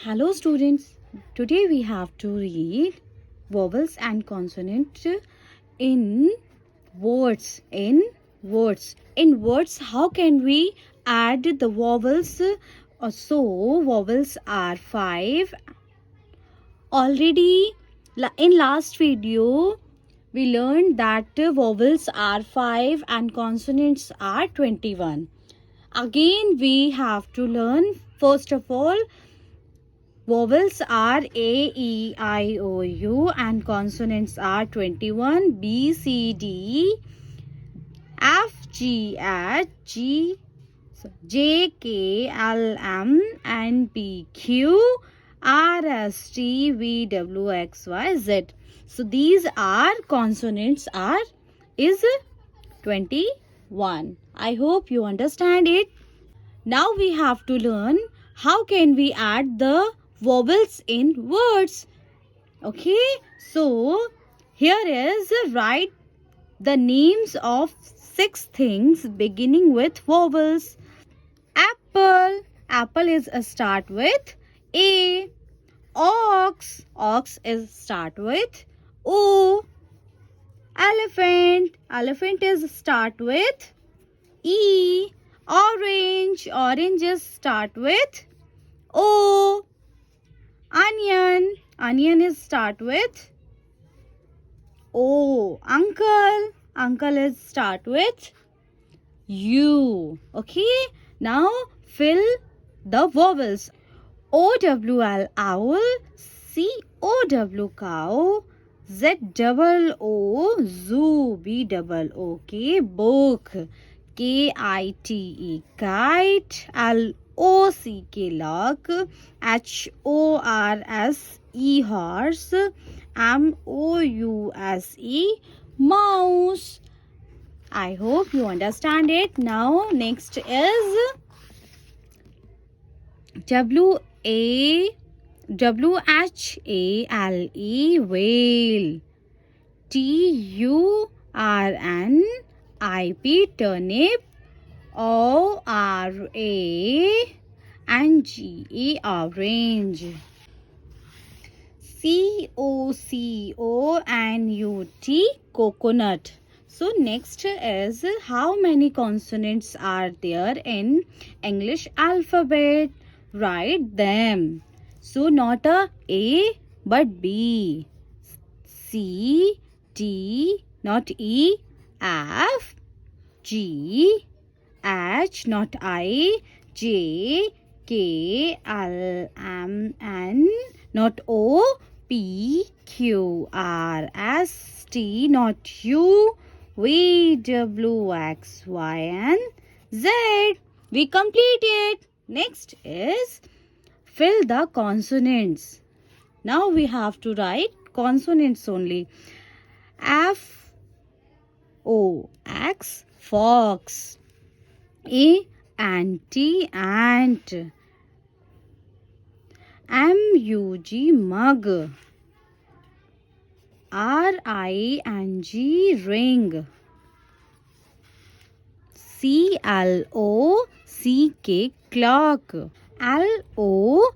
Hello students, today we have to read vowels and consonants in words. In words, how can we add the vowels? So vowels are 5. Already in last video we learned that vowels are 5 and consonants are 21. Again we have to learn first of all vowels are A, E, I, O, U and consonants are 21. B, C, D, F, G, H, J, K, L, M, N, P, Q, R, S, T, V, W, X, Y, Z. So these are consonants is 21. I hope you understand it. Now we have to learn how can we add the vowels in words. Okay, so here is write the names of 6 things beginning with vowels. Apple is a start with A. Ox is start with O. Elephant is start with E. Orange is start with O. Onion is start with O. Uncle is start with U. Okay, now fill the vowels. OWL owl, COW cow, ZOO zoo, BOOK book, KITE kite, LOCK lock, HORSE horse, MOUSE mouse. I hope you understand it. Now next is WHALE whale, TURNIP turnip, ORANGE orange, COCONUT coconut. So next is how many consonants are there in English alphabet? Write them. So not A but B. C, D, not E, F, G, H, not I, J, K, L, M, N, not O, P, Q, R, S, T, not U, V, W, X, Y, and Z. We completed. Next is fill the consonants. Now we have to write consonants only. F, O, X, fox. A, anti, ant. MUG, mug. RING, ring. CLOCK, clock. LOTUS,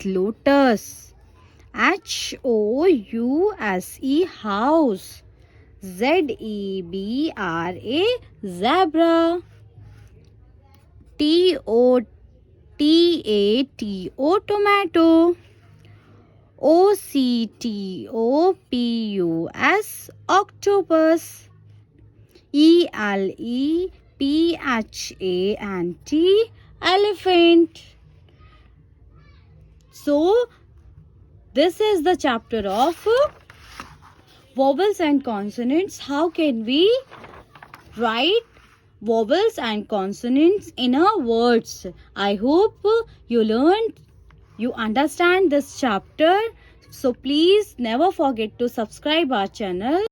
lotus. HOUSE, house. ZEBRA, zebra. TOTATO, tomato. OCTOPUS, octopus. ELEPHANT, elephant. So this is the chapter of vowels and consonants. How can we write vowels and consonants in our words? I hope you understand this chapter. So please never forget to subscribe our channel.